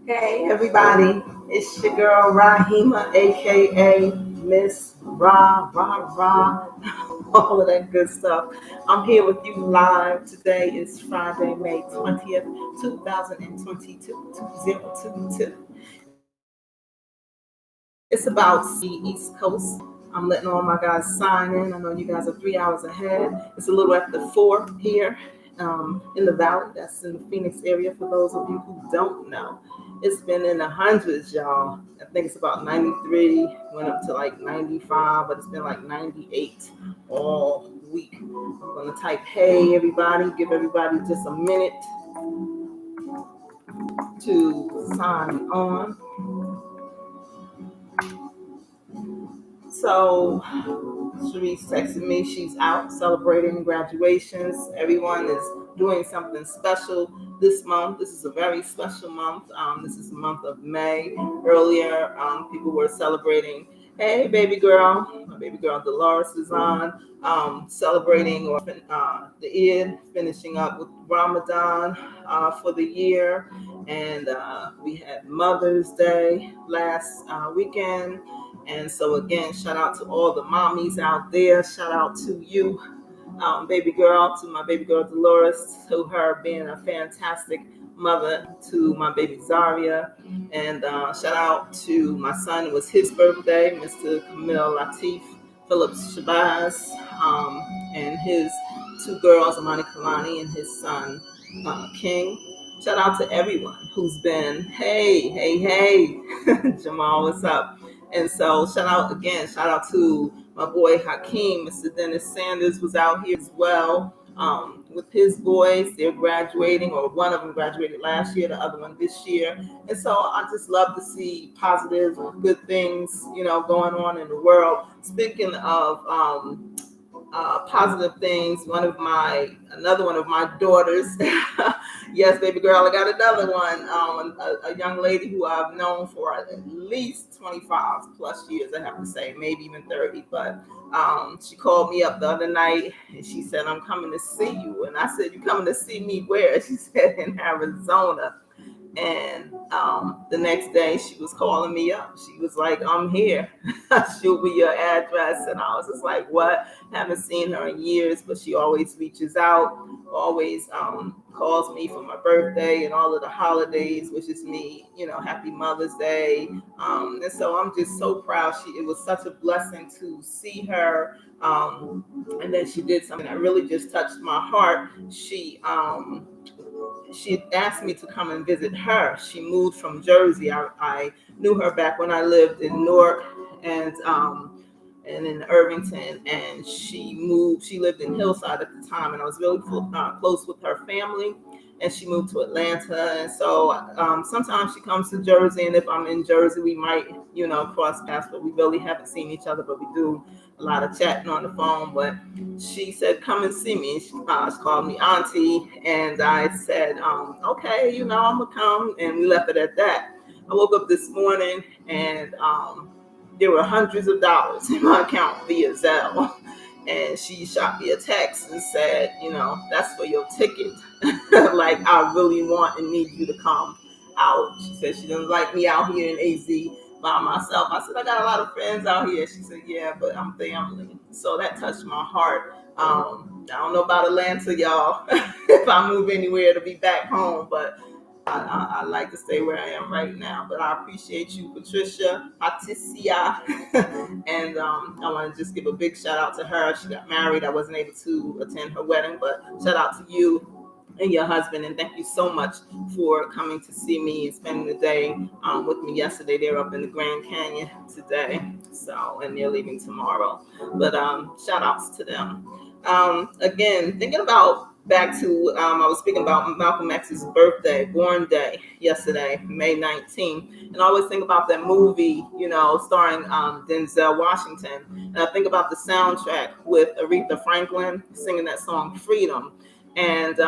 Hey everybody, it's your girl Rahima, aka Miss Ra Ra Ra, all of that good stuff. I'm here with you live. Today is Friday, May 20th, 2022, 2022. It's about the East Coast. I'm letting all my guys sign in. I know you guys are 3 hours ahead. It's a little after 4 here in the Valley. That's in the Phoenix area for those of you who don't know. It's been in the hundreds, y'all. I think it's about 93, went up to like 95, but it's been like 98 all week. I'm going to type, hey, everybody, give everybody just a minute to sign on. So Sharice texted me. She's out celebrating graduations. Everyone is doing something special this month. This is a very special month. This is the month of May. Earlier, people were celebrating. Hey, baby girl. My baby girl Dolores is on. Celebrating the Eid, finishing up with Ramadan for the year. And we had Mother's Day last weekend. And so again, shout out to all the mommies out there. Shout out to you, baby girl, to my baby girl Dolores, to her being a fantastic mother to my baby Zaria. And shout out to my son. It was his birthday, Mr. Camille Latif Phillips Shabazz, and his two girls, Amani Kalani and his son, King. Shout out to everyone who's been, hey, Jamal, what's up? And so shout out to my boy Hakeem. Mr. Dennis Sanders was out here as well with his boys. They're graduating, or one of them graduated last year, the other one this year. And so I just love to see positive, good things, going on in the world. Speaking of positive things. Another one of my daughters. Yes, baby girl, I got another one. A young lady who I've known for at least 25 plus years, I have to say, maybe even 30. But she called me up the other night and she said, I'm coming to see you. And I said, you coming to see me where? She said, in Arizona. And the next day she was calling me up. She was like, I'm here. Shoot me your address. And I was just like, what? Haven't seen her in years, but she always reaches out, always calls me for my birthday and all of the holidays, wishes me, happy Mother's Day. And so I'm just so proud. It was such a blessing to see her. And then she did something that really just touched my heart. She asked me to come and visit her. She moved from Jersey. I knew her back when I lived in Newark and in Irvington, and she moved. She lived in Hillside at the time, and I was really close with her family. And she moved to Atlanta, and so sometimes she comes to Jersey, and if I'm in Jersey, we might, cross paths, but we really haven't seen each other. But we do a lot of chatting on the phone. But she said, "Come and see me." She called me Auntie, and I said, "Okay, I'm gonna come," and we left it at that. I woke up this morning, and there were hundreds of dollars in my account via Zelle. And she shot me a text and said, that's for your ticket. Like, I really want and need you to come out. She said she doesn't like me out here in AZ by myself. I said, I got a lot of friends out here. She said, yeah, but I'm family. So that touched my heart. I don't know about Atlanta, y'all. If I move anywhere to be back home, but I like to stay where I am right now. But I appreciate you, Patricia. And I want to just give a big shout out to her. She got married. I wasn't able to attend her wedding, but shout out to you and your husband. And thank you so much for coming to see me and spending the day with me yesterday. They're up in the Grand Canyon today. So, and they're leaving tomorrow. But shout outs to them. Again, thinking about back to, I was speaking about Malcolm X's birthday, born day, yesterday, May 19th. And I always think about that movie, starring Denzel Washington. And I think about the soundtrack with Aretha Franklin singing that song, Freedom. And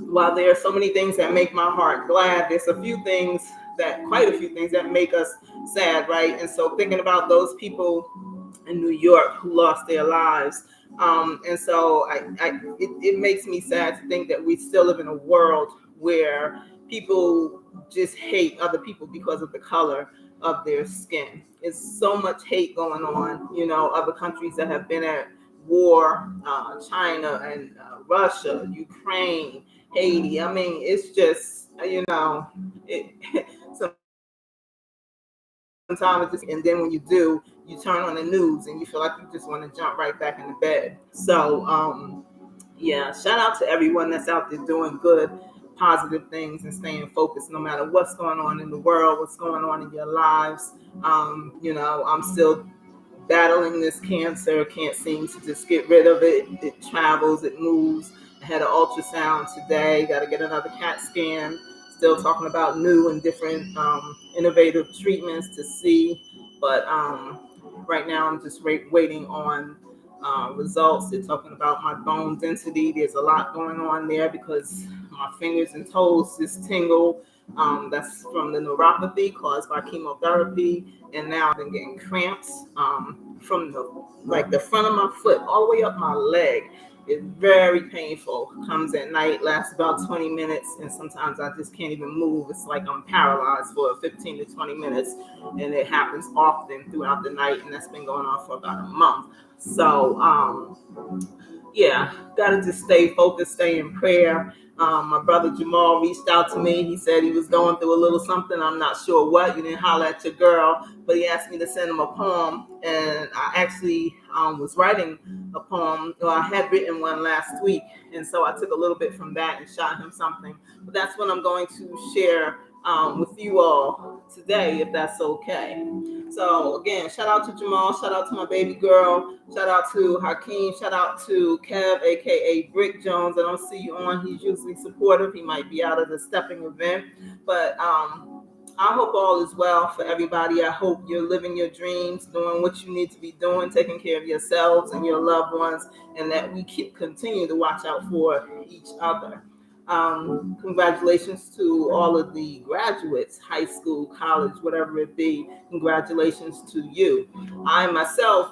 while there are so many things that make my heart glad, there's quite a few things that make us sad, right? And so thinking about those people in New York who lost their lives. And so it makes me sad to think that we still live in a world where people just hate other people because of the color of their skin. It's so much hate going on, other countries that have been at war, China and Russia, Ukraine, Haiti. I mean, it's just, it, sometimes it's just, and then when you do, you turn on the news and you feel like you just want to jump right back in the bed. So, yeah, shout out to everyone that's out there doing good, positive things and staying focused no matter what's going on in the world, what's going on in your lives. I'm still battling this cancer, can't seem to just get rid of it. It travels, it moves. I had an ultrasound today, got to get another CAT scan. Still talking about new and different innovative treatments to see. But right now I'm just waiting on results. They're talking about my bone density. There's a lot going on there because my fingers and toes just tingle. That's from the neuropathy caused by chemotherapy, and now I've been getting cramps from the front of my foot all the way up my leg. It's very painful. Comes at night, lasts about 20 minutes, and sometimes I just can't even move. It's like I'm paralyzed for 15 to 20 minutes, and it happens often throughout the night, and that's been going on for about a month. So, yeah, gotta just stay focused, stay in prayer. My brother Jamal reached out to me. He said he was going through a little something. I'm not sure what. You didn't holler at your girl, but he asked me to send him a poem, and I actually was writing a poem. Well, I had written one last week, and so I took a little bit from that and shot him something. But that's what I'm going to share with you all today, if that's okay. So again, shout out to Jamal, shout out to my baby girl, shout out to Hakeem, shout out to Kev, aka Brick Jones. I don't see you on. He's usually supportive. He might be out of the stepping event, but I hope all is well for everybody. I hope you're living your dreams, doing what you need to be doing, taking care of yourselves and your loved ones, and that we continue to watch out for each other. Congratulations to all of the graduates, high school, college, whatever it be. Congratulations to you. I myself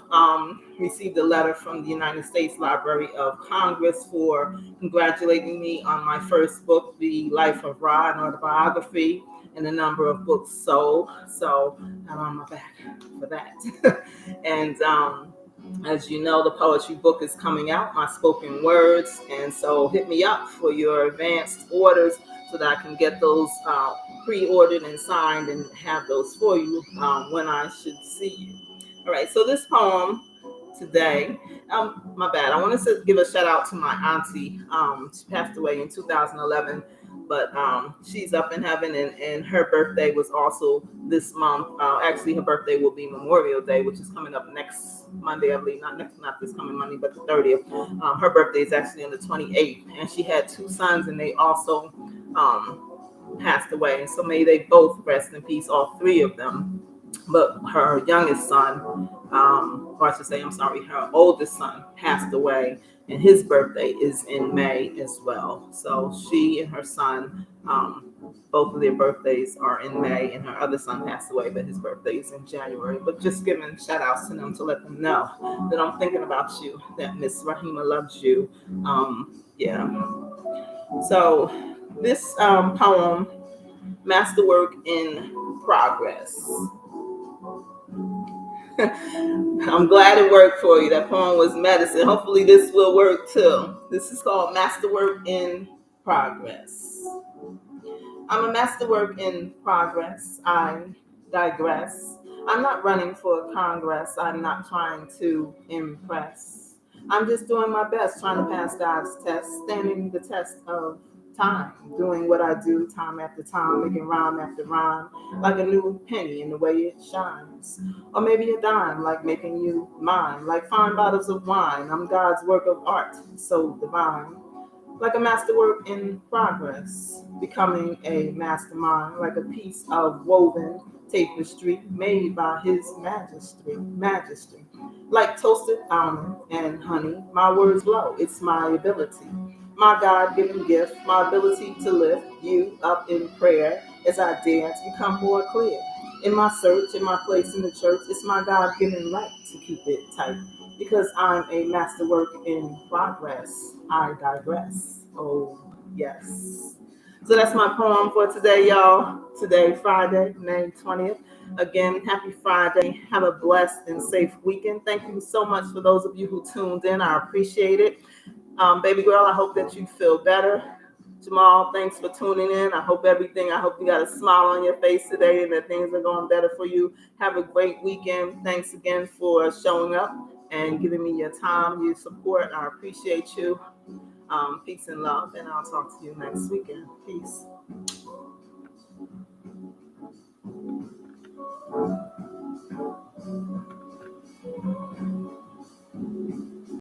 received a letter from the United States Library of Congress for congratulating me on my first book, The Life of Ra, an autobiography, and the number of books sold. So I'm on my back for that. And as you know, the poetry book is coming out, my spoken words. And so hit me up for your advanced orders so that I can get those pre-ordered and signed and have those for you when I should see you. All right, so this poem today, my bad. I want to give a shout out to my auntie. She passed away in 2011, but she's up in heaven, and her birthday was also this month. Actually, her birthday will be Memorial Day, which is coming up next Monday, I believe. Not this coming Monday, but the 30th. Her birthday is actually on the 28th, and she had two sons, and they also passed away. And so may they both rest in peace, all three of them. But her youngest son, or I should say, I'm sorry, her oldest son passed away, and his birthday is in May as well. So she and her son, both of their birthdays are in May, and her other son passed away, but his birthday is in January. But just giving shout outs to them to let them know that I'm thinking about you, that Miss Rahima loves you. Yeah. So this poem, Masterwork in Progress. I'm glad it worked for you. That poem was medicine. Hopefully this will work too. This is called Masterwork in Progress. I'm a masterwork in progress. I digress. I'm not running for Congress. I'm not trying to impress. I'm just doing my best, trying to pass God's test, standing the test of time, doing what I do time after time, making rhyme after rhyme, like a new penny in the way it shines. Or maybe a dime, like making you mine, like fine bottles of wine. I'm God's work of art, so divine. Like a masterwork in progress, becoming a mastermind, like a piece of woven tapestry made by his majesty. Like toasted almond and honey, my words glow. It's my ability, my God-given gift, my ability to lift you up in prayer as I dare to become more clear. In my search, in my place in the church, it's my God-given right to keep it tight. Because I'm a masterwork in progress, I digress. Oh, yes. So that's my poem for today, y'all. Today, Friday, May 20th. Again, happy Friday. Have a blessed and safe weekend. Thank you so much for those of you who tuned in. I appreciate it. Baby girl, I hope that you feel better. Jamal, thanks for tuning in. I hope you got a smile on your face today and that things are going better for you. Have a great weekend. Thanks again for showing up and giving me your time, your support. I appreciate you. Peace and love, and I'll talk to you next weekend. Peace.